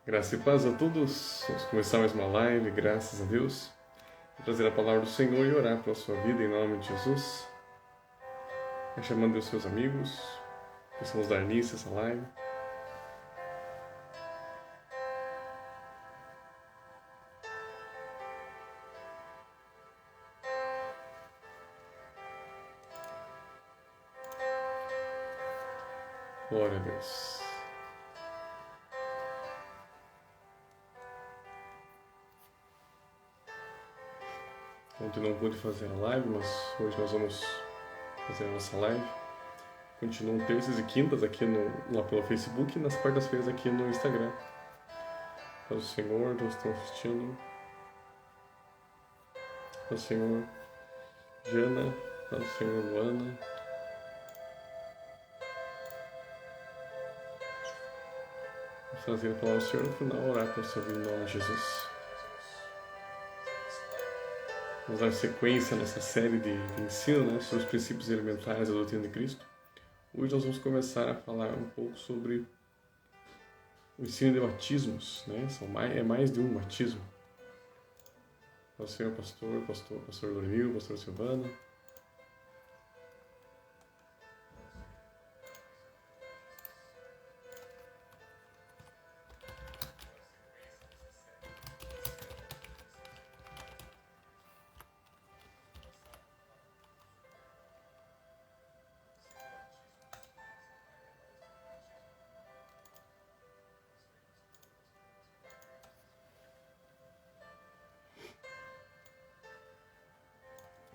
Graça e paz a todos. Vamos começar mais uma live, graças a Deus. Vou trazer a palavra do Senhor e orar pela sua vida em nome de Jesus. Vai chamando os seus amigos. Possamos dar início a essa live. Glória a Deus. Ontem não pude fazer a live, mas hoje nós vamos fazer a nossa live. Continuam terças e quintas aqui lá pelo Facebook e nas quartas-feiras aqui no Instagram. Para o Senhor, todos estão assistindo. Para o Senhor, Jana. Para o Senhor, Luana. Vamos fazer a palavra do Senhor no final, orar para a sua vida em nome de Jesus. Vamos dar sequência à nossa série de ensino, sobre os princípios elementares da doutrina de Cristo. Hoje nós vamos começar a falar um pouco sobre o ensino de batismos, É mais de um batismo. O Senhor pastor Dornil, pastor Silvana.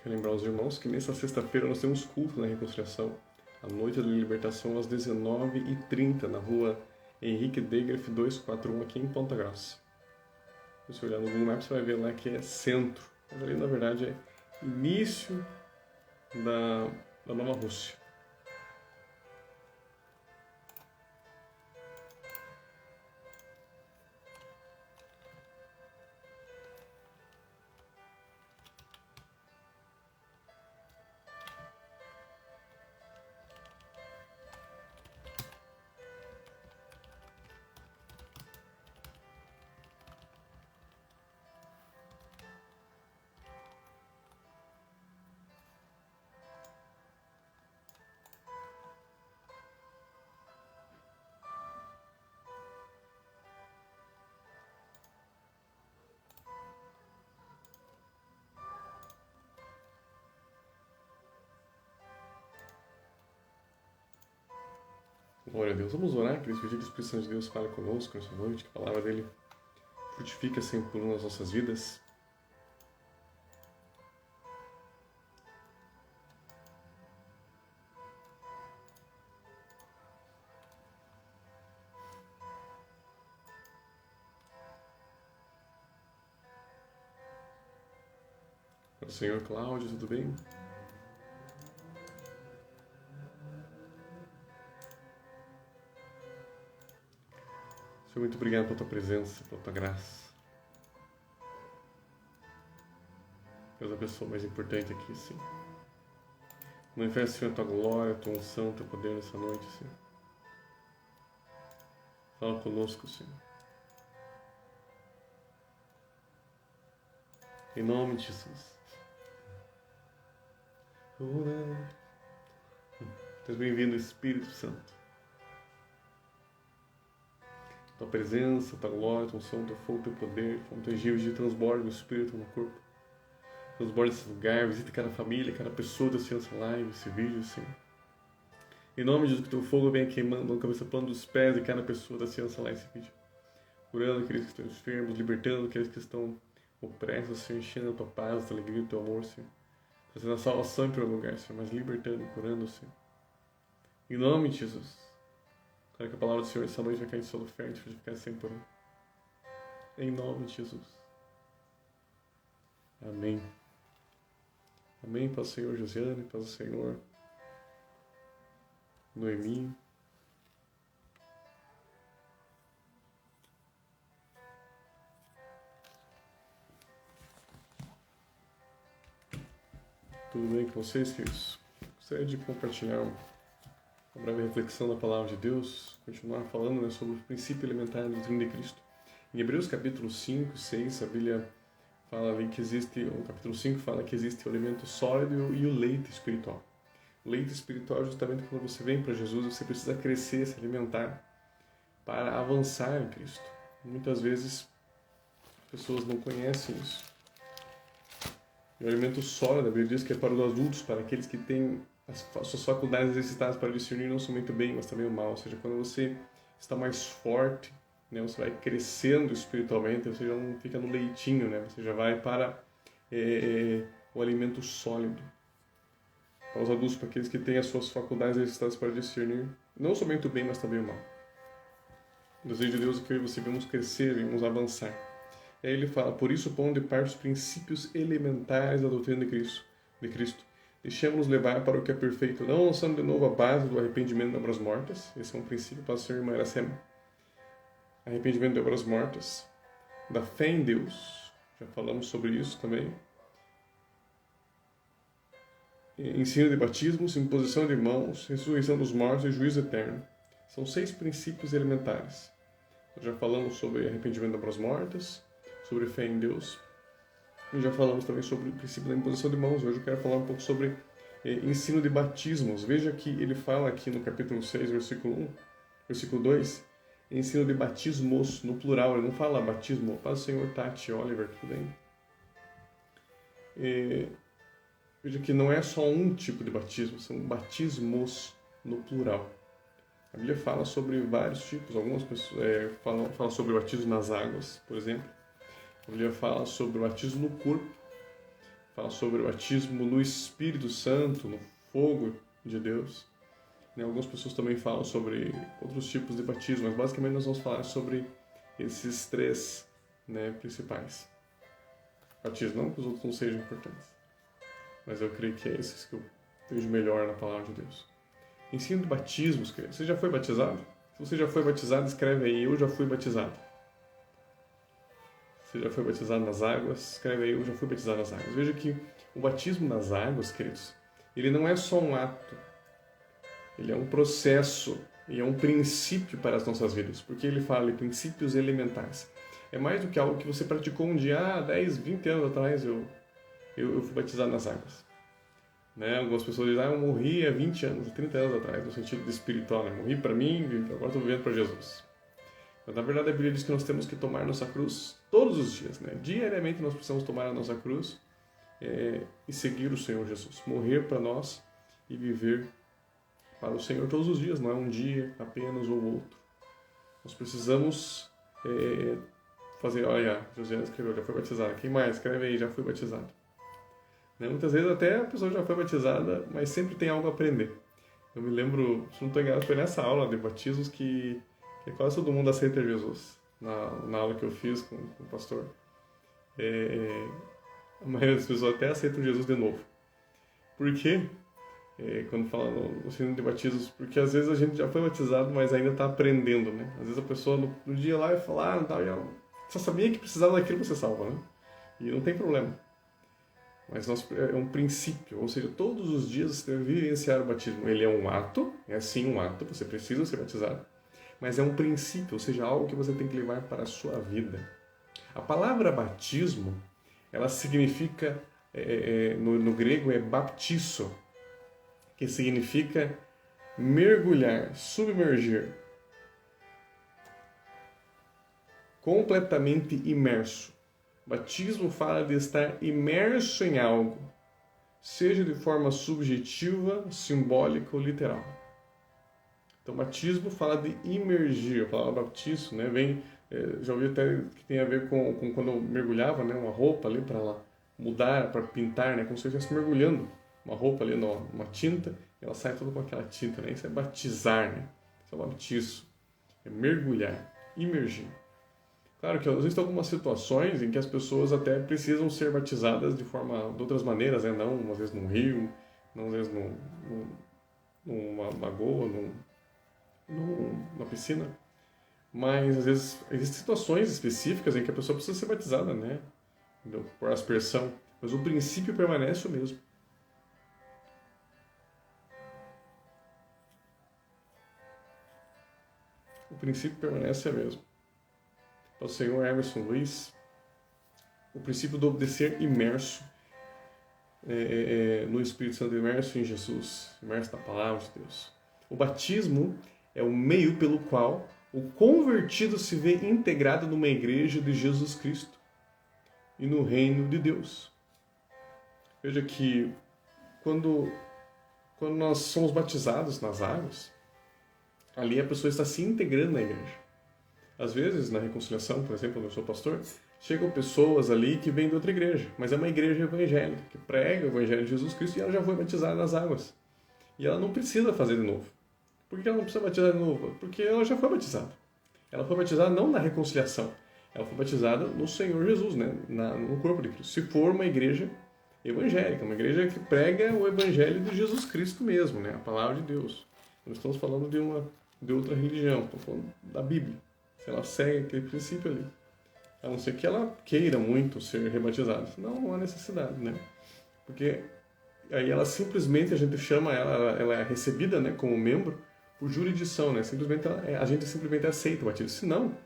Quero lembrar os irmãos que nessa sexta-feira nós temos culto na Reconciliação, a noite da libertação às 19h30, na rua Henrique Degraff 241, aqui em Ponta Grossa. Se você olhar no Google Maps, você vai ver lá que é centro, mas ali na verdade é início da Nova Rússia. Glória a Deus. Vamos orar, queridos, pedir que o Espírito Santo de Deus fale conosco nessa noite, que a palavra dele frutifica sempre por nas nossas vidas. Para o Senhor Cláudio, tudo bem? Senhor, muito obrigado pela tua presença, pela tua graça. Deus, a pessoa mais importante aqui, Senhor. Manifesta, Senhor, a tua glória, a tua unção, o teu poder nessa noite, Senhor. Fala conosco, Senhor. Em nome de Jesus. Seja bem-vindo, Espírito Santo. Tua presença, tua glória, tua unção, teu fogo, teu poder, teu giro de transbordo no Espírito, no corpo. Transborda esse lugar, visita cada família, cada pessoa da Ciência Live, esse vídeo, Senhor. Em nome de Jesus, que teu fogo venha queimando na cabeça plana dos pés de cada pessoa da Ciência Live, esse vídeo. Curando aqueles que estão enfermos, libertando aqueles que estão opressos, Senhor, enchendo a tua paz, a tua alegria, o teu amor, Senhor. Trazendo a salvação em primeiro lugar, Senhor, mas libertando e curando, Senhor. Em nome de Jesus. Quero que a palavra do Senhor essa noite vai cair em solo fértil, vai ficar sempre por em nome de Jesus. Amém. Amém. Paz do Senhor Josiane, paz do Senhor Noemi. Tudo bem com vocês, queridos? Gostaria de compartilhar uma breve reflexão da palavra de Deus, continuar falando sobre o princípio elementar da doutrina de Cristo. Em Hebreus capítulo 5, 6, a Bíblia fala ali que existe, o capítulo 5 fala que existe o alimento sólido e o leite espiritual. O leite espiritual é justamente quando você vem para Jesus, você precisa crescer, se alimentar para avançar em Cristo. Muitas vezes as pessoas não conhecem isso. E o alimento sólido, a Bíblia diz que é para os adultos, para aqueles que têm as suas faculdades exercitadas para discernir não somente o bem, mas também o mal. Ou seja, quando você está mais forte, né, você vai crescendo espiritualmente, você já não fica no leitinho, né, você já vai para o alimento sólido. Para os adultos, para aqueles que têm as suas faculdades exercitadas para discernir não somente o bem, mas também o mal. O desejo de Deus é que eu e você vamos crescer, vamos avançar. E aí ele fala, por isso pondo de parte os princípios elementares da doutrina de Cristo. Deixemos-nos levar para o que é perfeito, não lançando de novo a base do arrependimento de obras mortas. Esse é um princípio para a senhora irmã Iracema. Arrependimento de obras mortas, da fé em Deus, já falamos sobre isso também. Ensino de batismos, imposição de mãos, ressurreição dos mortos e juízo eterno. São 6 princípios elementares. Já falamos sobre arrependimento de obras mortas, sobre fé em Deus. E já falamos também sobre o princípio da imposição de mãos. Hoje eu quero falar um pouco sobre ensino de batismos. Veja que ele fala aqui no capítulo 6, versículo 2, ensino de batismos, no plural. Ele não fala batismo. Paz do Senhor, Tati, Oliver, tudo bem? Veja que não é só um tipo de batismo, são batismos no plural. A Bíblia fala sobre vários tipos. Algumas pessoas falam sobre o batismo nas águas, por exemplo. A Bíblia fala sobre o batismo no corpo, fala sobre o batismo no Espírito Santo, no fogo de Deus. Algumas pessoas também falam sobre outros tipos de batismo, mas basicamente nós vamos falar sobre esses 3 principais. Batismo, não que os outros não sejam importantes, mas eu creio que é esses que eu vejo melhor na palavra de Deus. Ensino de batismos, querido. Você já foi batizado? Se você já foi batizado, escreve aí, eu já fui batizado. Você já foi batizado nas águas? Escreve aí, eu já fui batizado nas águas. Veja que o batismo nas águas, queridos, ele não é só um ato. Ele é um processo e é um princípio para as nossas vidas. Porque ele fala em princípios elementares. É mais do que algo que você praticou um dia, 10, 20 anos atrás, eu fui batizado nas águas. Algumas pessoas dizem, eu morri há 20 anos, 30 anos atrás, no sentido de espiritual. Morri para mim, agora estou vivendo para Jesus. Mas na verdade a Bíblia diz que nós temos que tomar nossa cruz todos os dias. Diariamente nós precisamos tomar a nossa cruz e seguir o Senhor Jesus. Morrer para nós e viver para o Senhor todos os dias, não é um dia apenas ou outro. Nós precisamos fazer, olha, Josiana escreveu, já foi batizada. Quem mais? Escreve aí, já fui batizado. Muitas vezes até a pessoa já foi batizada, mas sempre tem algo a aprender. Eu me lembro, se não estou enganado, foi nessa aula de batismos que quase todo mundo aceita Jesus. Na aula que eu fiz com o pastor. A maioria das pessoas até aceitam Jesus de novo. Por quê? Quando fala no ensino de batismos, porque às vezes a gente já foi batizado, mas ainda está aprendendo, Às vezes a pessoa no dia lá vai falar, só sabia que precisava daquilo para ser salva, E não tem problema. Mas é um princípio, ou seja, todos os dias você deve vivenciar o batismo. Ele é um ato, é sim um ato, você precisa ser batizado, mas é um princípio, ou seja, algo que você tem que levar para a sua vida. A palavra batismo, ela significa, no grego é baptizo, que significa mergulhar, submergir, completamente imerso. Batismo fala de estar imerso em algo, seja de forma subjetiva, simbólica ou literal. Então, batismo fala de imergir. A palavra batismo, já ouvi até que tem a ver com quando eu mergulhava, uma roupa ali para mudar, para pintar, como se eu estivesse mergulhando uma roupa ali numa tinta, e ela sai toda com aquela tinta, Isso é batizar, Isso é batismo. É mergulhar, imergir. Claro que existem algumas situações em que as pessoas até precisam ser batizadas de outras maneiras, Não, às vezes num rio, não, às vezes numa lagoa, numa piscina. Mas às vezes existem situações específicas em que a pessoa precisa ser batizada, por aspersão. Mas o princípio permanece o mesmo. O princípio permanece o mesmo. para o senhor Emerson Luiz, o princípio do obedecer imerso no Espírito Santo, imerso em Jesus, imerso na palavra de Deus. O batismo é o meio pelo qual o convertido se vê integrado numa igreja de Jesus Cristo e no reino de Deus. Veja que quando nós somos batizados nas águas, ali a pessoa está se integrando na igreja. Às vezes, na reconciliação, por exemplo, eu sou pastor, chegam pessoas ali que vêm de outra igreja, mas é uma igreja evangélica, que prega o evangelho de Jesus Cristo e ela já foi batizada nas águas. E ela não precisa fazer de novo. Por que ela não precisa batizar de novo? Porque ela já foi batizada. Ela foi batizada não na reconciliação, ela foi batizada no Senhor Jesus, né? No corpo de Cristo. Se for uma igreja evangélica, uma igreja que prega o evangelho de Jesus Cristo mesmo, né? A palavra de Deus. Não estamos falando de outra religião, estamos falando da Bíblia. Se ela segue aquele princípio ali. A não ser que ela queira muito ser rebatizada. Não há necessidade, né? Porque aí ela simplesmente, a gente chama ela é recebida, né, como membro por jurisdição, né? Simplesmente a gente simplesmente aceita o batismo. Se não,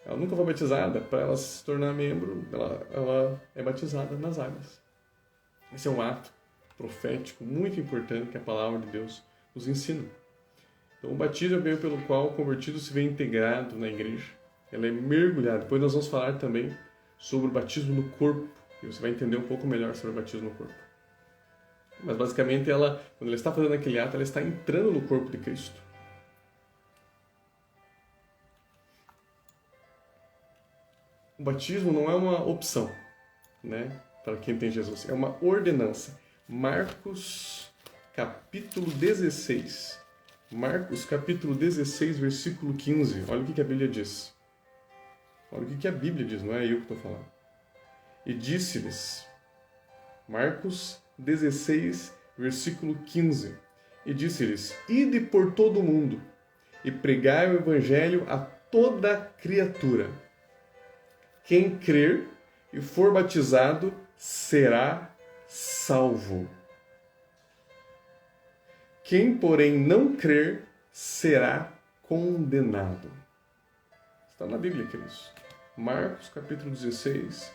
ela nunca foi batizada, para ela se tornar membro, ela é batizada nas águas. Esse é um ato profético muito importante que a palavra de Deus nos ensina. Então, o batismo é o meio pelo qual o convertido se vê integrado na igreja. Ela é mergulhada. Depois nós vamos falar também sobre o batismo no corpo. E você vai entender um pouco melhor sobre o batismo no corpo. Mas basicamente, quando ela está fazendo aquele ato, ela está entrando no corpo de Cristo. O batismo não é uma opção, né, para quem tem Jesus. É uma ordenança. Marcos capítulo 16. Marcos capítulo 16, versículo 15. Olha o que a Bíblia diz. Olha o que a Bíblia diz, não é eu que estou falando. E disse-lhes, Marcos 16, versículo 15. E disse-lhes, ide por todo o mundo e pregai o evangelho a toda criatura. Quem crer e for batizado será salvo. Quem, porém, não crer será condenado. Está na Bíblia, queridos. Marcos, capítulo 16,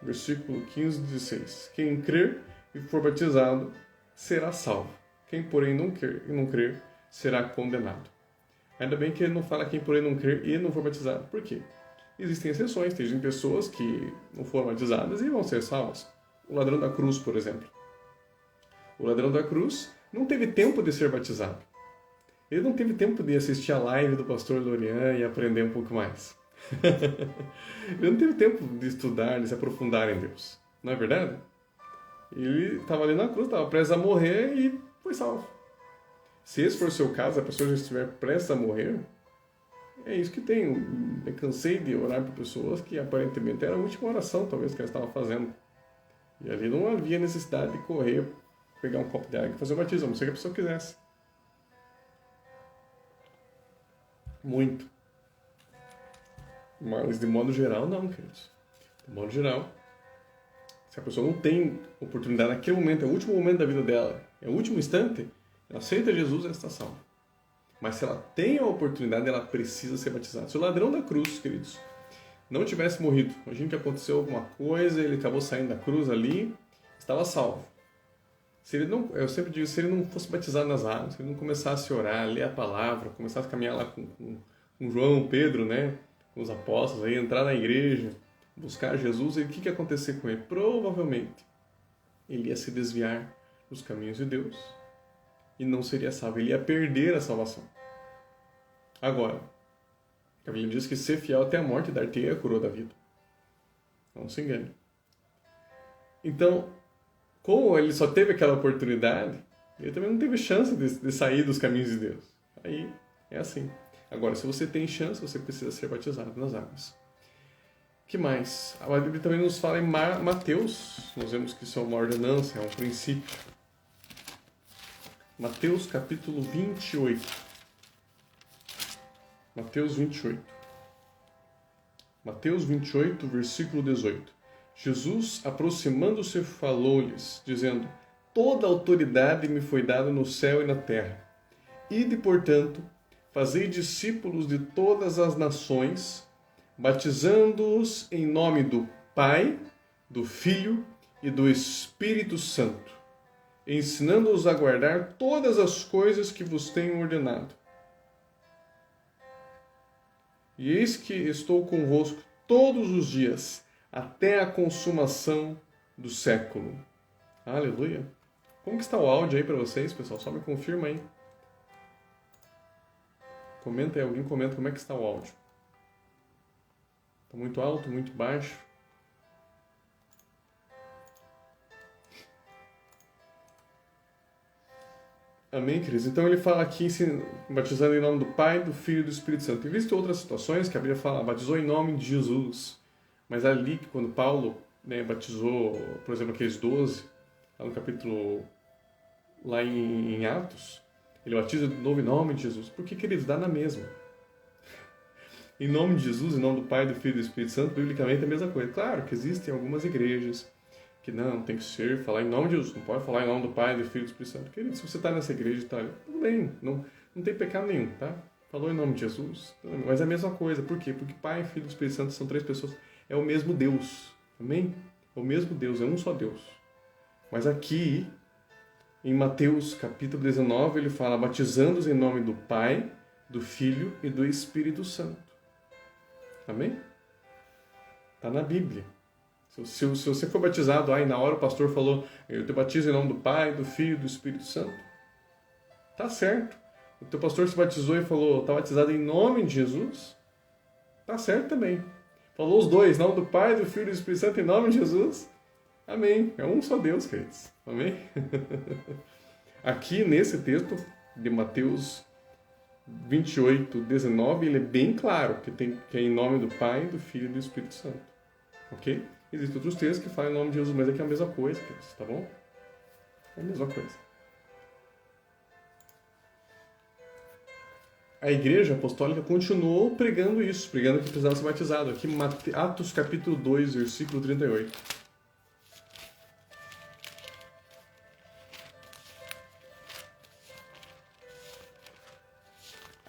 versículo 15 e 16. Quem crer e for batizado será salvo. Quem, porém, não crer será condenado. Ainda bem que ele não fala quem, porém, não crer e não for batizado. Por quê? Existem exceções. Tem pessoas que não foram batizadas e vão ser salvas. O ladrão da cruz, por exemplo. O ladrão da cruz não teve tempo de ser batizado. Ele não teve tempo de assistir a live do pastor Lorian e aprender um pouco mais. Ele não teve tempo de estudar, de se aprofundar em Deus. Não é verdade? Ele estava ali na cruz, estava prestes a morrer e foi salvo. Se esse for o seu caso, a pessoa já estiver prestes a morrer, é isso que tem. Eu cansei de orar por pessoas que aparentemente era a última oração, talvez, que ela estava fazendo. E ali não havia necessidade de correr, pegar um copo de água e fazer o batismo, a não ser que a pessoa quisesse. Muito. Mas de modo geral, não, queridos. De modo geral, se a pessoa não tem oportunidade naquele momento, é o último momento da vida dela, é o último instante, ela aceita Jesus e ela está salva. Mas se ela tem a oportunidade, ela precisa ser batizada. Se o ladrão da cruz, queridos, não tivesse morrido, imagina que aconteceu alguma coisa, ele acabou saindo da cruz ali, estava salvo. Se ele não, eu sempre digo, se ele não fosse batizado nas águas, se ele não começasse a orar, ler a palavra, começasse a caminhar lá com João, Pedro, né, com os apóstolos, aí, entrar na igreja, buscar Jesus, e o que ia acontecer com ele? Provavelmente, ele ia se desviar dos caminhos de Deus e não seria salvo, ele ia perder a salvação. Agora, a Bíblia diz que ser fiel até a morte dar-te-ei a coroa da vida. Não se engane. Então, como ele só teve aquela oportunidade, ele também não teve chance de sair dos caminhos de Deus. Aí é assim. Agora, se você tem chance, você precisa ser batizado nas águas. Que mais? A Bíblia também nos fala em Mateus. Nós vemos que isso é uma ordenança, é um princípio. Mateus capítulo 28. Mateus 28. Mateus 28, versículo 18. Jesus, aproximando-se, falou-lhes, dizendo, toda autoridade me foi dada no céu e na terra. Ide, portanto, fazei discípulos de todas as nações, batizando-os em nome do Pai, do Filho e do Espírito Santo, ensinando-os a guardar todas as coisas que vos tenho ordenado. E eis que estou convosco todos os dias, até a consumação do século. Aleluia! Como que está o áudio aí para vocês, pessoal? Só me confirma aí. Comenta aí, alguém comenta como é que está o áudio. Está muito alto, muito baixo? Amém, queridos? Então ele fala aqui, batizando em nome do Pai, do Filho e do Espírito Santo. Tem visto outras situações que a Bíblia fala, batizou em nome de Jesus. Mas ali, quando Paulo batizou, por exemplo, aqueles 12, lá no capítulo, lá em Atos, ele batiza de novo em nome de Jesus. Por que, queridos? Dá na mesma. Em nome de Jesus, em nome do Pai, do Filho e do Espírito Santo, biblicamente é a mesma coisa. Claro que existem algumas igrejas que não, tem que ser, falar em nome de Jesus, não pode falar em nome do Pai, do Filho e do Espírito Santo. Querido, se você está nessa igreja e está ali, tudo bem, não tem pecado nenhum, tá? Falou em nome de Jesus, mas é a mesma coisa. Por quê? Porque Pai, Filho e Espírito Santo são três pessoas, é o mesmo Deus, amém? É o mesmo Deus, é um só Deus. Mas aqui, em Mateus capítulo 19, ele fala, batizando-os em nome do Pai, do Filho e do Espírito Santo. Amém? Está na Bíblia. Se você for batizado, aí na hora o pastor falou, eu te batizo em nome do Pai, do Filho e do Espírito Santo. Tá certo. O teu pastor se batizou e falou, está batizado em nome de Jesus. Tá certo também. Falou os dois, em nome do Pai, do Filho e do Espírito Santo, em nome de Jesus. Amém. É um só Deus, queridos. Amém? Aqui nesse texto de Mateus 28, 19, ele é bem claro que é em nome do Pai, do Filho e do Espírito Santo. Ok? Existem outros textos que falam em nome de Jesus, mas é que é a mesma coisa, queridos, tá bom? É a mesma coisa. A igreja apostólica continuou pregando isso, pregando que precisava ser batizado. Aqui, Atos capítulo 2, versículo 38.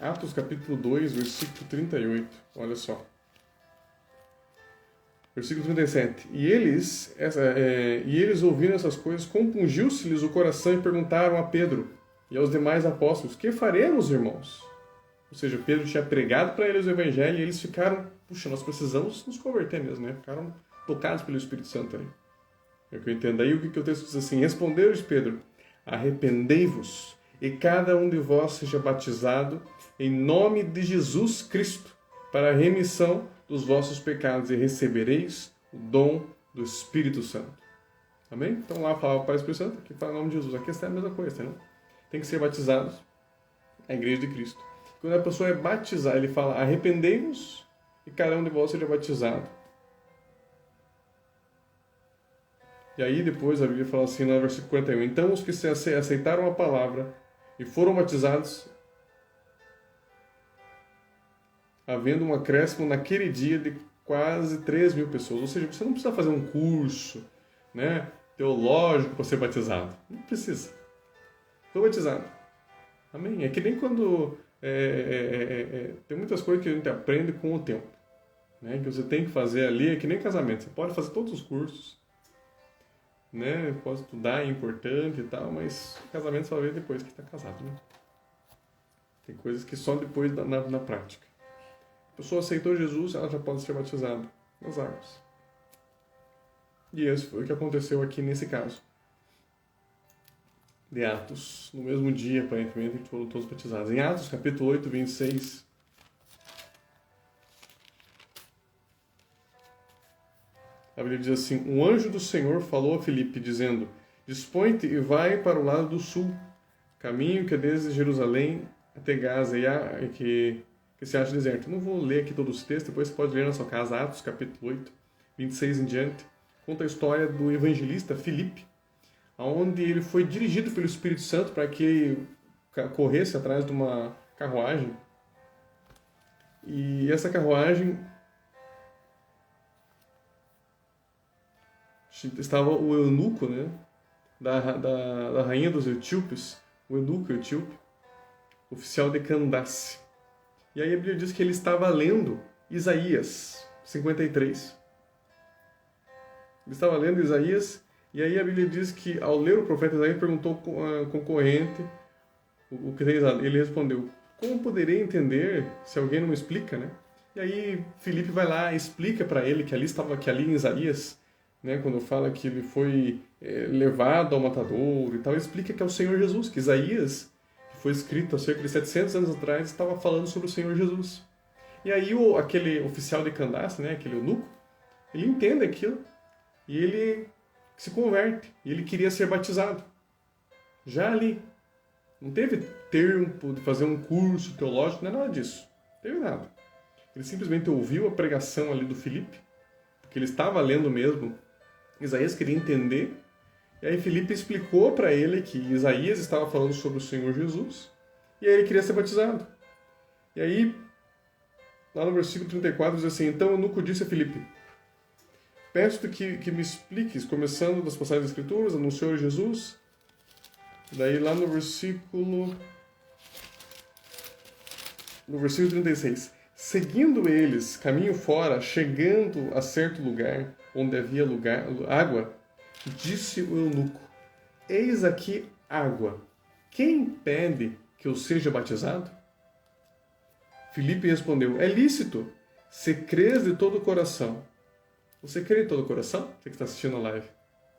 Atos capítulo 2, versículo 38. Olha só. Versículo 37. E eles ouvindo essas coisas, compungiu-se-lhes o coração e perguntaram a Pedro e aos demais apóstolos, que faremos, irmãos? Ou seja, Pedro tinha pregado para eles o evangelho e eles ficaram, puxa, nós precisamos nos converter mesmo, né? Ficaram tocados pelo Espírito Santo ali. É o que eu entendo. Aí o que o texto diz assim, respondeu-lhes Pedro, arrependei-vos e cada um de vós seja batizado em nome de Jesus Cristo para a remissão dos vossos pecados e recebereis o dom do Espírito Santo. Amém? Então lá falava para o Espírito Santo, aqui fala o nome de Jesus. Aqui está a mesma coisa, né? Tem que ser batizados a igreja de Cristo. Quando a pessoa é batizada, ele fala, arrependei-vos e cada um de vós seja batizado. E aí depois a Bíblia fala assim no versículo 41, então os que aceitaram a palavra e foram batizados, havendo um acréscimo naquele dia de quase 3.000 pessoas. Ou seja, você não precisa fazer um curso, né, teológico para ser batizado. Não precisa. Estou batizado. Amém? É que nem quando... tem muitas coisas que a gente aprende com o tempo. Né, que você tem que fazer ali, é que nem casamento. Você pode fazer todos os cursos. Né, pode estudar, é importante e tal, mas casamento só vê depois que está casado. Né? Tem coisas que só depois na prática. A pessoa aceitou Jesus, ela já pode ser batizada nas águas. E esse foi o que aconteceu aqui nesse caso. De Atos, no mesmo dia, aparentemente, foram todos batizados. Em Atos, capítulo 8, 26. A Bíblia diz assim, um anjo do Senhor falou a Filipe, dizendo, dispõe-te e vai para o lado do sul, caminho que é desde Jerusalém até Gaza, e que se acha deserto. Não vou ler aqui todos os textos, depois você pode ler na sua casa, Atos capítulo 8, 26 em diante. Conta a história do evangelista Filipe, onde ele foi dirigido pelo Espírito Santo para que corresse atrás de uma carruagem. E essa carruagem estava o eunuco, né, da rainha dos etíopes, o eunuco etíope, oficial de Candace. E aí a Bíblia diz que ele estava lendo Isaías 53. Ele estava lendo Isaías, e aí a Bíblia diz que, ao ler o profeta Isaías, perguntou ao concorrente o que tem Isaías. Ele respondeu: como poderei entender se alguém não me explica, né? E aí Filipe vai lá e explica para ele que ali em Isaías, né, quando fala que ele foi levado ao matadouro e tal, ele explica que é o Senhor Jesus, que Isaías, que foi escrito há cerca de 700 anos atrás, estava falando sobre o Senhor Jesus. E aí aquele oficial de Candace, né, aquele eunuco, ele entende aquilo e ele se converte. E ele queria ser batizado. Já ali. Não teve tempo de fazer um curso teológico, não é nada disso. Não teve nada. Ele simplesmente ouviu a pregação ali do Filipe, porque ele estava lendo mesmo. Isaías queria entender. E aí Filipe explicou para ele que Isaías estava falando sobre o Senhor Jesus. E aí ele queria ser batizado. E aí, lá no versículo 34, diz assim: então o eunuco disse a Filipe: peço-te que me expliques, começando das passagens das Escrituras, no Senhor Jesus. Daí lá no versículo 36. Seguindo eles, caminho fora, chegando a certo lugar, onde havia água, disse o eunuco: eis aqui água. Quem impede que eu seja batizado? Filipe respondeu: é lícito, se crês de todo o coração. Você crê de todo o coração? Você que está assistindo a live.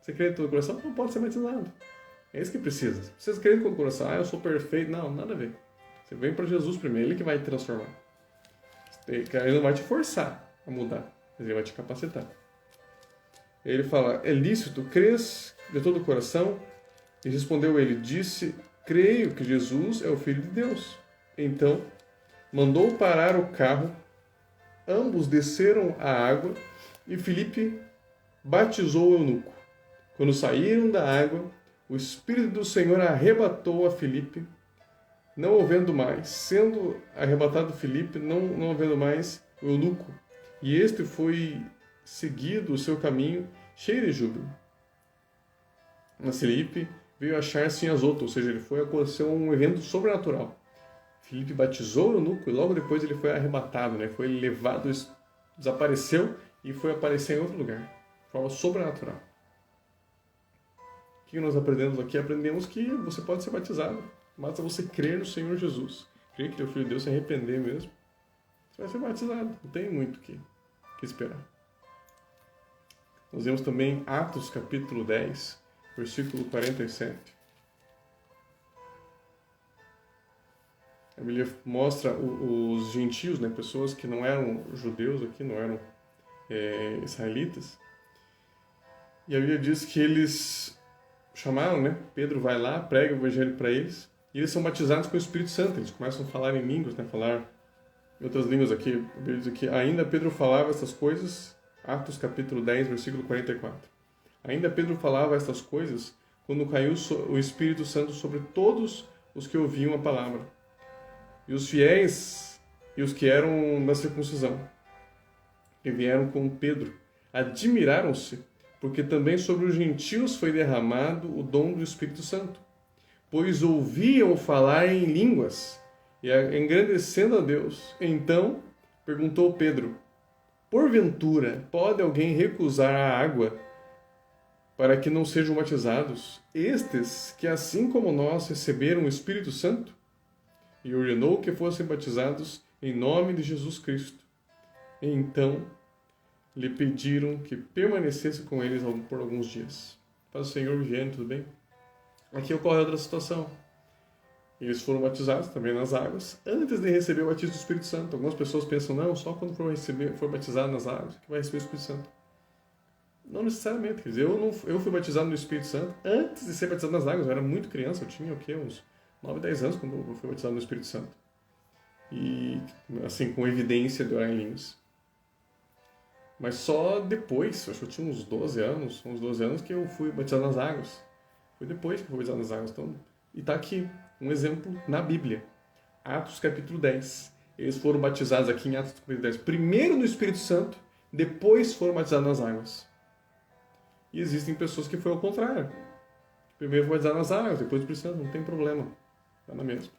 Você crê de todo o coração? Não pode ser batizado. É isso que precisa. Vocês creem de todo o coração. Eu sou perfeito. Não, nada a ver. Você vem para Jesus primeiro, Ele que vai te transformar. Ele não vai te forçar a mudar, mas Ele vai te capacitar. Ele fala: é lícito, crês de todo o coração? E respondeu ele: disse, creio que Jesus é o Filho de Deus. Então, mandou parar o carro, ambos desceram a água, e Filipe batizou o eunuco. Quando saíram da água, o Espírito do Senhor arrebatou a Filipe, não havendo mais, sendo arrebatado Filipe, não havendo mais o eunuco, e este foi seguido o seu caminho, cheio de júbilo. Mas Filipe veio achar-se em Azoto, ou seja, ele foi acontecer um evento sobrenatural. Filipe batizou o eunuco e logo depois ele foi arrebatado, né? Foi levado, desapareceu e foi aparecer em outro lugar, de forma sobrenatural. O que nós aprendemos aqui? Aprendemos que você pode ser batizado, basta você crer no Senhor Jesus, crer que Ele é o Filho de Deus, se arrepender mesmo, você vai ser batizado, não tem muito o que esperar. Nós vemos também Atos capítulo 10, versículo 47. A Bíblia mostra os gentios, né, pessoas que não eram judeus aqui, não eram israelitas. E a Bíblia diz que eles chamaram, né, Pedro vai lá, prega o evangelho para eles, e eles são batizados com o Espírito Santo. Eles começam a falar em línguas, né, falar em outras línguas aqui. A Bíblia diz que ainda Pedro falava essas coisas, Atos capítulo 10, versículo 44. Ainda Pedro falava estas coisas quando caiu o Espírito Santo sobre todos os que ouviam a palavra. E os fiéis e os que eram da circuncisão, que vieram com Pedro, admiraram-se, porque também sobre os gentios foi derramado o dom do Espírito Santo, pois ouviam falar em línguas, e engrandecendo a Deus. Então perguntou Pedro: porventura pode alguém recusar a água para que não sejam batizados estes que, assim como nós, receberam o Espírito Santo? E ordenou que fossem batizados em nome de Jesus Cristo. E então lhe pediram que permanecesse com eles por alguns dias. Paz do Senhor, Viviane, tudo bem? Aqui ocorre outra situação. Eles foram batizados também nas águas antes de receber o batismo do Espírito Santo. Algumas pessoas pensam: não, só quando for batizado nas águas que vai receber o Espírito Santo. Não necessariamente. Quer dizer, eu fui batizado no Espírito Santo antes de ser batizado nas águas. Eu era muito criança, eu tinha o quê? Uns 9, 10 anos quando eu fui batizado no Espírito Santo. E, assim, com evidência de orar em línguas. Mas só depois, acho que eu tinha uns 12 anos que eu fui batizado nas águas. Foi depois que eu fui batizado nas águas. Então, e está aqui um exemplo na Bíblia. Atos capítulo 10. Eles foram batizados aqui em Atos capítulo 10. Primeiro no Espírito Santo, depois foram batizados nas águas. E existem pessoas que foi ao contrário. Primeiro foi batizado nas águas, depois do Espírito Santo. Não tem problema. Está na mesma.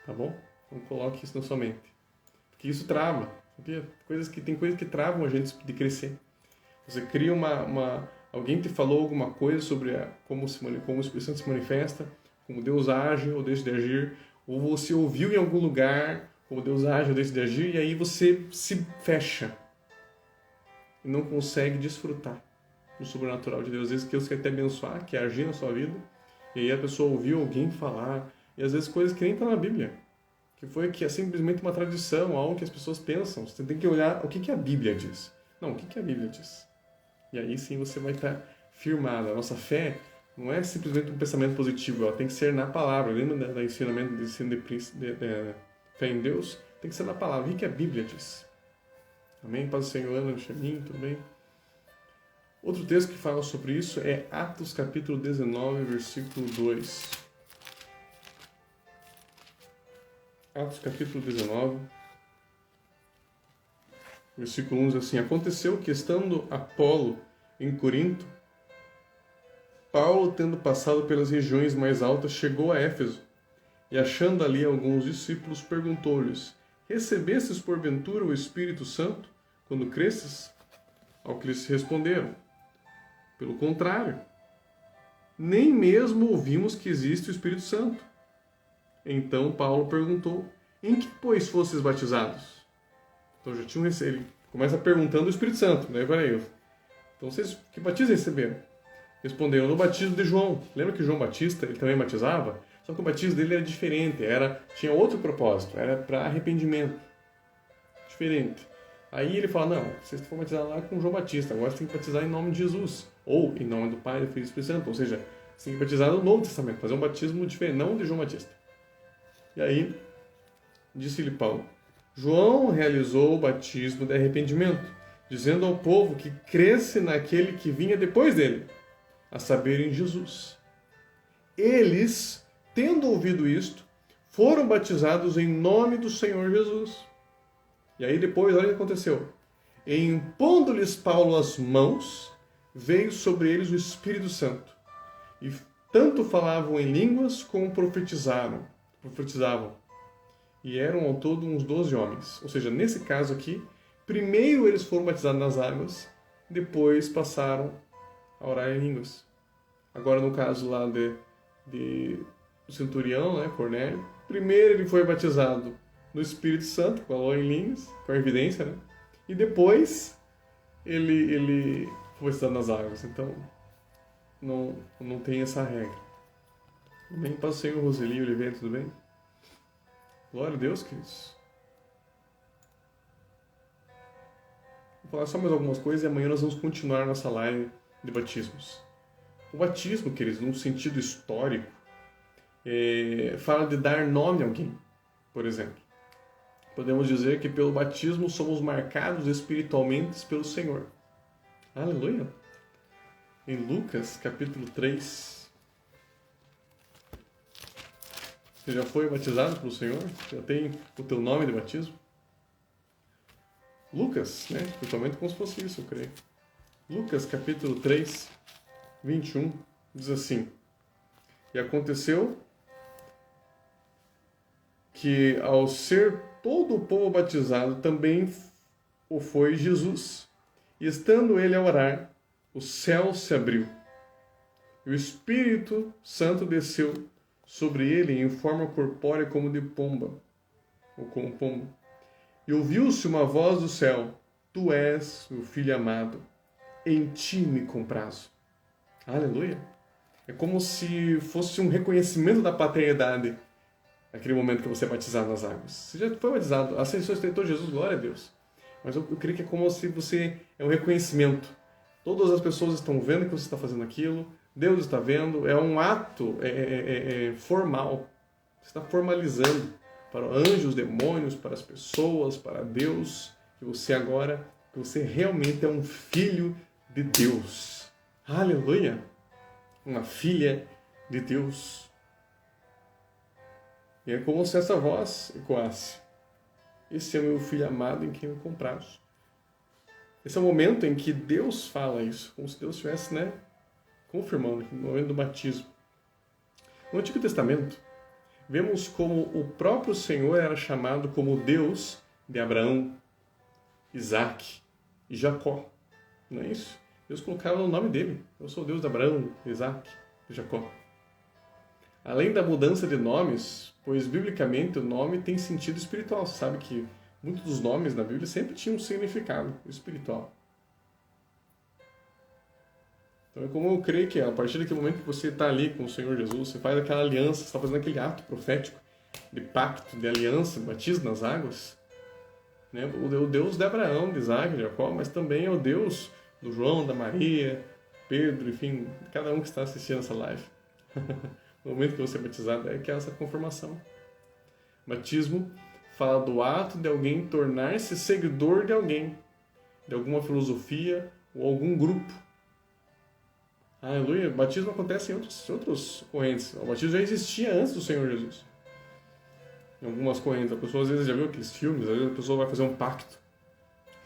Tá bom? Então coloque isso na sua mente. Porque isso trava. Tem coisas que travam a gente de crescer. Você cria alguém te falou alguma coisa sobre como o Espírito Santo se manifesta, como Deus age ou deixa de agir, ou você ouviu em algum lugar como Deus age ou deixa de agir, e aí você se fecha e não consegue desfrutar do sobrenatural de Deus. Às vezes Deus quer te abençoar, quer agir na sua vida, e aí a pessoa ouviu alguém falar, e às vezes coisas que nem estão na Bíblia, que é simplesmente uma tradição, algo que as pessoas pensam. Você tem que olhar o que a Bíblia diz. Não, o que a Bíblia diz? E aí sim você vai estar firmado. A nossa fé não é simplesmente um pensamento positivo, ela tem que ser na palavra. Lembra do ensinamento de fé em Deus? Tem que ser na palavra. O que a Bíblia diz? Amém? Paz do Senhor, Ana, Michelinho, tudo bem? Outro texto que fala sobre isso é Atos capítulo 19, versículo 2. Atos capítulo 19, versículo 1 diz assim: Aconteceu que, estando Apolo em Corinto, Paulo, tendo passado pelas regiões mais altas, chegou a Éfeso, e achando ali alguns discípulos, perguntou-lhes: Recebestes porventura o Espírito Santo quando cresces? Ao que lhes responderam: Pelo contrário, nem mesmo ouvimos que existe o Espírito Santo. Então Paulo perguntou: Em que, pois, fostes batizados? Então já tinham recebido. Ele começa perguntando o Espírito Santo. Daí peraí. Então vocês que batismo receberam? Responderam: No batismo de João. Lembra que João Batista ele também batizava? Só que o batismo dele era diferente, tinha outro propósito, era para arrependimento. Diferente. Aí ele fala: Não, vocês foram batizar lá com João Batista, agora você tem que batizar em nome de Jesus. Ou em nome do Pai, do Filho e do Espírito Santo. Ou seja, você tem que batizar no Novo Testamento, fazer um batismo diferente, não de João Batista. E aí, disse-lhe Paulo: João realizou o batismo de arrependimento, dizendo ao povo que cresce naquele que vinha depois dele, a saber, em Jesus. Eles, tendo ouvido isto, foram batizados em nome do Senhor Jesus. E aí depois, olha o que aconteceu. E impondo-lhes Paulo as mãos, veio sobre eles o Espírito Santo. E tanto falavam em línguas como profetizavam. E eram ao todo uns 12 homens. Ou seja, nesse caso aqui, primeiro eles foram batizados nas águas, depois passaram a orar em línguas. Agora no caso lá do centurião, né, Cornélio, primeiro ele foi batizado no Espírito Santo, falou em línguas, com a evidência, né? E depois ele foi batizado nas águas. Então não tem essa regra. Amém? Paz do Senhor, Roseli, Oliveira, tudo bem? Glória a Deus, queridos. Vou falar só mais algumas coisas e amanhã nós vamos continuar nossa live de batismos. O batismo, queridos, num sentido histórico, fala de dar nome a alguém, por exemplo. Podemos dizer que pelo batismo somos marcados espiritualmente pelo Senhor. Aleluia! Em Lucas, capítulo 3... Você já foi batizado pelo Senhor? Já tem o teu nome de batismo? Lucas, né? Totalmente como se fosse isso, eu creio. Lucas, capítulo 3, 21, diz assim: E aconteceu que, ao ser todo o povo batizado, também o foi Jesus. E estando ele a orar, o céu se abriu, e o Espírito Santo desceu sobre ele em forma corpórea como de pomba, ou como pombo. E ouviu-se uma voz do céu: Tu és meu filho amado, em ti me comprazo. Aleluia! É como se fosse um reconhecimento da paternidade naquele momento que você é batizado nas águas. Você já foi batizado, aceitou Jesus, glória a Deus. Mas eu creio que é como se você é um reconhecimento. Todas as pessoas estão vendo que você está fazendo aquilo, Deus está vendo, é um ato formal. Você está formalizando para anjos, demônios, para as pessoas, para Deus, que você realmente é um filho de Deus. Aleluia! Uma filha de Deus. E é como se essa voz ecoasse: Esse é o meu filho amado em quem me compraste. Esse é o momento em que Deus fala isso, como se Deus estivesse, confirmando, no momento do batismo. No Antigo Testamento, vemos como o próprio Senhor era chamado como Deus de Abraão, Isaac e Jacó. Não é isso? Deus colocava no nome dele. Eu sou o Deus de Abraão, Isaac e Jacó. Além da mudança de nomes, pois biblicamente o nome tem sentido espiritual. Você sabe que muitos dos nomes na Bíblia sempre tinham um significado espiritual. Então é como eu creio que a partir daquele momento que você está ali com o Senhor Jesus, você faz aquela aliança, você está fazendo aquele ato profético de pacto, de aliança, batismo nas águas, né? O Deus de Abraão, de Isaac, de Jacó, mas também é o Deus do João, da Maria, Pedro, enfim, cada um que está assistindo essa live. No momento que você é batizado, é que é essa confirmação. Batismo fala do ato de alguém tornar-se seguidor de alguém, de alguma filosofia ou algum grupo. Aleluia. O batismo acontece em outras correntes. O batismo já existia antes do Senhor Jesus. Em algumas correntes. A pessoa às vezes já viu aqueles filmes, às vezes a pessoa vai fazer um pacto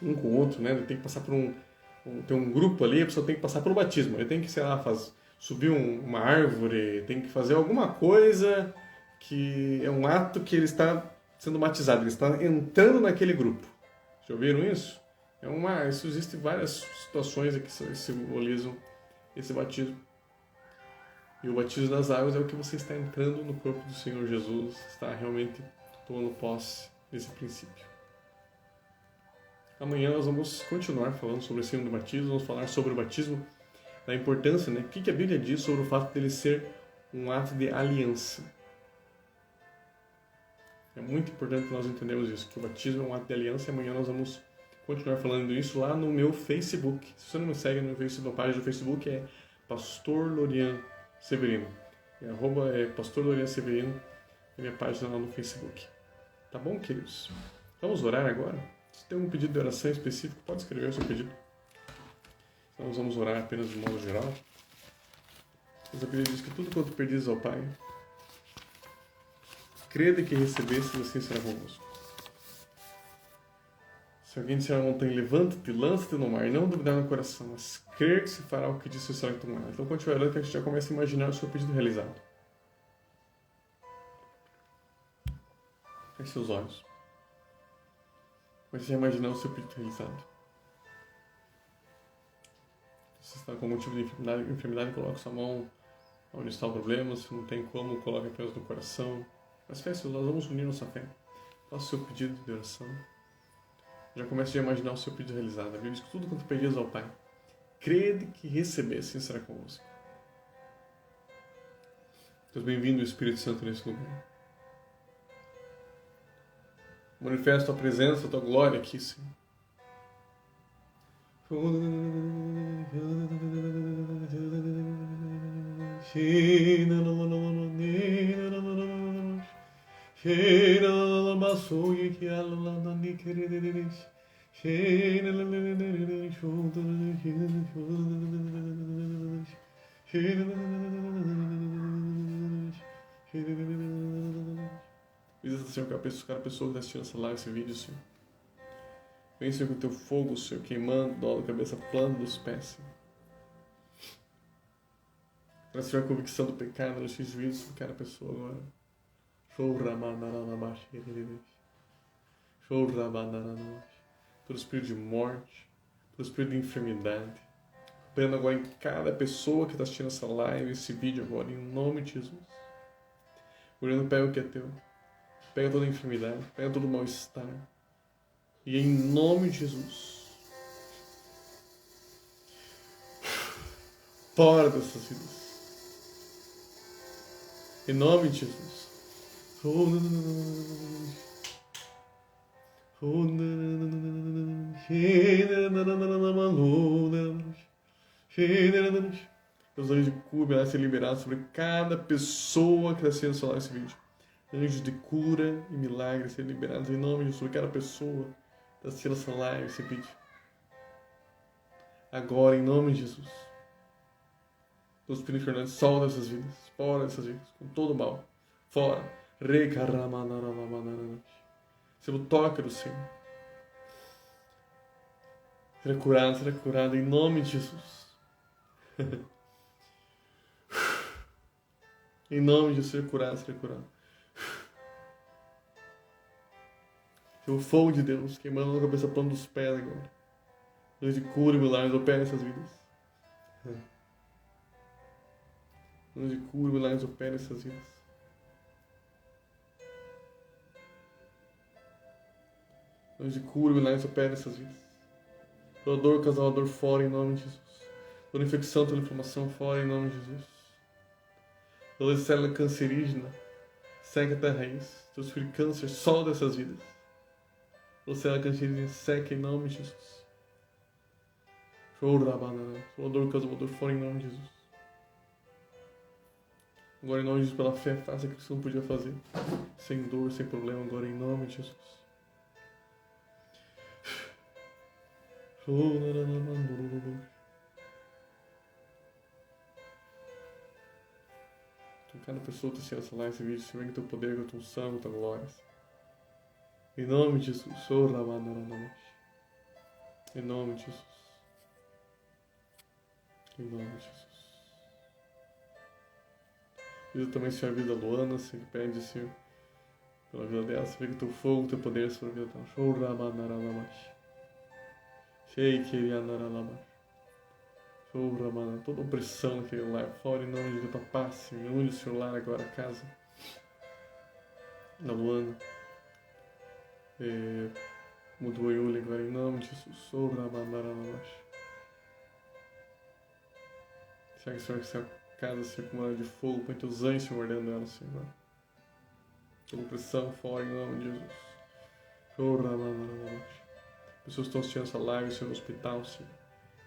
um com o outro, né? Ele tem que passar por tem um grupo ali, a pessoa tem que passar pelo batismo. Ele tem que, sei lá, subir uma árvore, tem que fazer alguma coisa que é um ato que ele está sendo batizado, ele está entrando naquele grupo. Já ouviram isso? Isso existe várias situações que simbolizam esse batismo. E o batismo das águas é o que você está entrando no corpo do Senhor Jesus, está realmente tomando posse desse princípio. Amanhã nós vamos continuar falando sobre esse do batismo, vamos falar sobre o batismo, da importância, né? O que a Bíblia diz sobre o fato dele ser um ato de aliança. É muito importante que nós entendamos isso, que o batismo é um ato de aliança, e amanhã nós vamos continuar falando isso lá no meu Facebook. Se você não me segue no Facebook, a página do Facebook é Pastor Lorian Severino. Pastor Lorian Severino, é minha página lá no Facebook. Tá bom, queridos? Vamos orar agora? Se tem um pedido de oração específico, pode escrever o seu pedido. Então nós vamos orar apenas de modo geral. Mas a Bíblia diz que tudo quanto pedis ao Pai, crede que recebeste, assim será convosco. Se alguém disser à montanha, levanta-te, lança-te no mar, e não duvidar no coração, mas crer que se fará o que disse o Senhor que tomará. Então, quando estiver orando, que a gente já começa a imaginar o seu pedido realizado. Feche seus olhos. Comece a imaginar o seu pedido realizado. Se você está com algum tipo de enfermidade, coloque sua mão onde está o problema. Se não tem como, coloque apenas no coração. Mas feche seus olhos, vamos unir nossa fé. Faça o seu pedido de oração. Já comece a imaginar o seu pedido realizado. A Bíblia diz que tudo quanto pedis ao Pai, crede que recebesse, assim será convosco. Deus, bem-vindo, Espírito Santo, nesse lugar. Manifesta a tua presença, a tua glória aqui, Senhor. Visita, Senhor, cada pessoa que está assistindo essa live, esse vídeo, Senhor. Vem, Senhor, com o teu fogo, Senhor, queimando, dó da cabeça, plano dos pés, Senhor. Traz, Senhor, a convicção do pecado nos juízos sobre cada pessoa agora. Todo espírito de morte, todo espírito de enfermidade, operando agora em cada pessoa que está assistindo essa live, esse vídeo agora, em nome de Jesus. Orando, pega o que é teu. Pega toda a enfermidade, pega todo o mal-estar. E em nome de Jesus, fora dessas vidas. Em nome de Jesus. Os anjos de cura vai ser liberados sobre cada pessoa que está sendo solar esse vídeo. Anjos de cura e milagres serem liberados em nome de Jesus sobre cada pessoa que está assistindo essa live, esse vídeo. Agora, em nome de Jesus. Deus Espírito Fernandes, solta essas vidas, fora dessas vidas, com todo o mal, fora. Pelo toque do Senhor. Será curado em nome de Jesus. Em nome de Jesus, será curado. O fogo de Deus queimando na cabeça, plano dos pés agora. Deus de cura e milagres opera nessas vidas. Deus de cura e milagres opera nessas vidas. Deus de cura e milagres opera nessas vidas. Toda dor, casal, dor fora em nome de Jesus. Toda infecção, toda inflamação fora em nome de Jesus. Toda célula cancerígena, seca até a raiz. Teus filhos câncer, sol dessas vidas. Toda célula cancerígena, seca em nome de Jesus. Toda dor, casal, dor fora em nome de Jesus. Agora em nome de Jesus, pela fé, faça aquilo que você não podia fazer. Sem dor, sem problema, agora em nome de Jesus. Cada pessoa está assistindo essa live, esse vídeo, se vem com teu poder, com tua unção, com tua glória. Em nome de Jesus. Em nome de Jesus. Em nome de Jesus. Vida também, Senhor, a vida da Luana, Senhor, que pede, Senhor, pela vida dela, se vem com teu fogo, teu poder sobre a vida dela. Toda opressão naquele lar, fora em nome de Deus, tua paz, Senhor, onde o Senhor lar agora a casa da Luana, mudou Yuli agora em nome de Jesus, Senhor, que essa casa, Senhor, com uma de fogo, põe teus anjos, Senhor, mordendo ela, Senhor, toda opressão, fora em nome de Jesus, pessoas estão assistindo essa live, Senhor, no hospital, Senhor.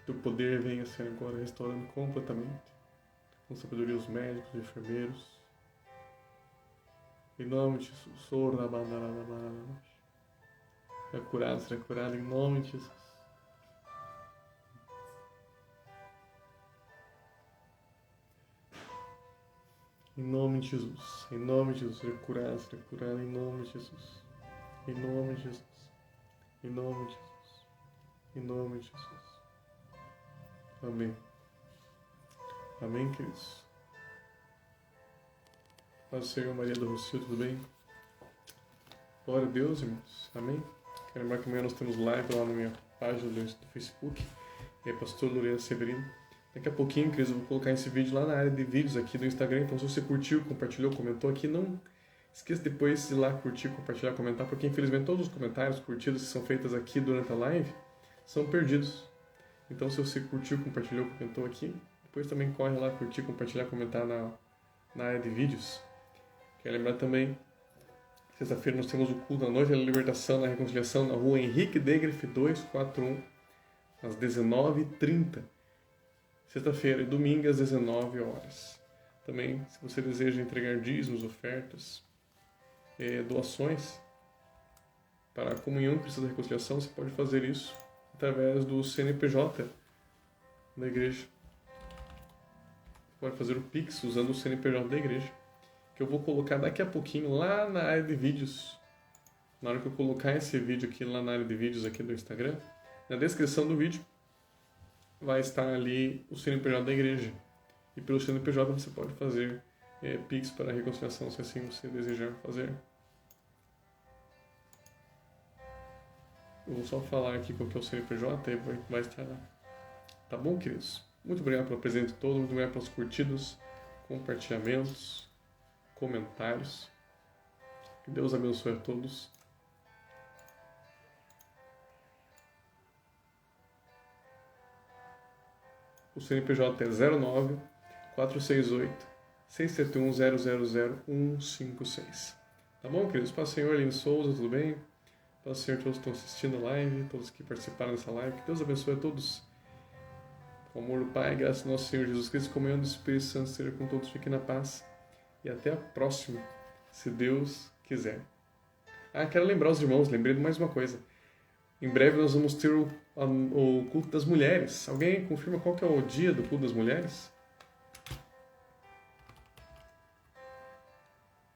Teu poder venha, Senhor, agora restaurando completamente. Com sabedoria os médicos, os enfermeiros. Em nome de Jesus. Será curado em nome de Jesus. Em nome de Jesus. Em nome de Jesus. Será curado em nome de Jesus. Em nome de Jesus. Em nome de Jesus. Em nome de Jesus. Amém. Amém, queridos. Paz do Senhor, Maria do Rocio, tudo bem? Glória a Deus, irmãos. Amém. Quero lembrar que amanhã nós temos live lá na minha página do Facebook. É Pastor Lorena Severino. Daqui a pouquinho, queridos, eu vou colocar esse vídeo lá na área de vídeos aqui do Instagram. Então, se você curtiu, compartilhou, comentou aqui, não esqueça depois de ir lá curtir, compartilhar, comentar, porque infelizmente todos os comentários, curtidas que são feitas aqui durante a live são perdidos. Então, se você curtiu, compartilhou, comentou aqui, depois também corre lá, curtir, compartilhar, comentar na área de vídeos. Quero lembrar também, sexta-feira nós temos o culto da noite da libertação, da reconciliação, na rua Henrique Degreff 241, às 19h30. Sexta-feira e domingo, às 19 horas. Também, se você deseja entregar dízimos, ofertas, doações para a comunhão que precisa da reconciliação, você pode fazer isso através do CNPJ da igreja. Pode fazer o Pix usando o CNPJ da igreja, que eu vou colocar daqui a pouquinho lá na área de vídeos. Na hora que eu colocar esse vídeo aqui lá na área de vídeos aqui do Instagram, na descrição do vídeo vai estar ali o CNPJ da igreja. E pelo CNPJ você pode fazer Pix para a reconciliação, se assim você desejar fazer. Eu vou só falar aqui qual que é o CNPJ e vai estar lá. Tá bom, queridos? Muito obrigado pelo presente todo, muito obrigado pelos curtidos, compartilhamentos, comentários. Que Deus abençoe a todos. O CNPJ é 09 468 671 000 Tá bom, queridos? Paz do Senhor, Aline Souza, tudo bem? Paz do Senhor, todos que estão assistindo a live, todos que participaram dessa live. Que Deus abençoe a todos. Com o amor do Pai, graças ao nosso Senhor Jesus Cristo, comunhão do Espírito Santo, seja com todos, fiquem na paz. E até a próxima, se Deus quiser. Quero lembrar os irmãos, lembrei de mais uma coisa. Em breve nós vamos ter o culto das mulheres. Alguém confirma qual que é o dia do culto das mulheres?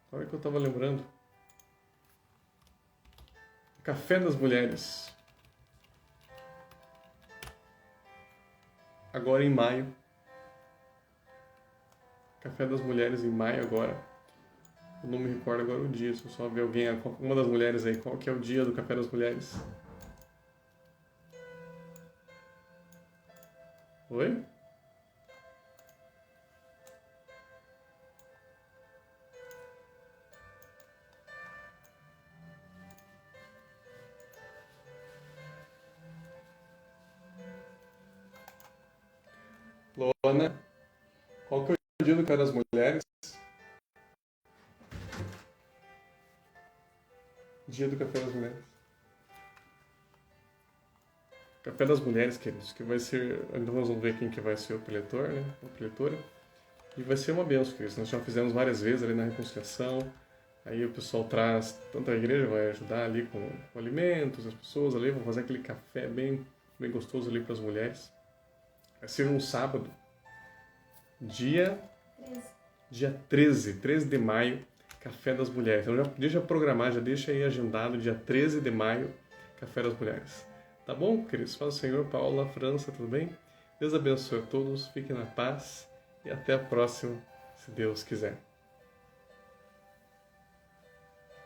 Qual é que eu estava lembrando? Café das Mulheres. Agora em maio. Café das Mulheres em maio agora. Eu não me recordo agora o dia, se eu só ver alguém, uma das mulheres aí, qual que é o dia do Café das Mulheres? Oi? Luana, qual que é o dia do Café das Mulheres? Dia do Café das Mulheres. Café das Mulheres, queridos, que vai ser. Ainda nós vamos ver quem que vai ser o preletor, né? A preletora. E vai ser uma benção, queridos. Nós já fizemos várias vezes ali na reconciliação. Aí o pessoal traz, tanto a igreja vai ajudar ali com alimentos, as pessoas ali vão fazer aquele café bem, bem gostoso ali para as mulheres. Vai ser num sábado, dia 13 de maio, Café das Mulheres. Então já deixa programar, já deixa aí agendado, dia 13 de maio, Café das Mulheres. Tá bom, queridos? Paz do Senhor, Paula, França, tudo bem? Deus abençoe a todos, fiquem na paz e até a próxima, se Deus quiser.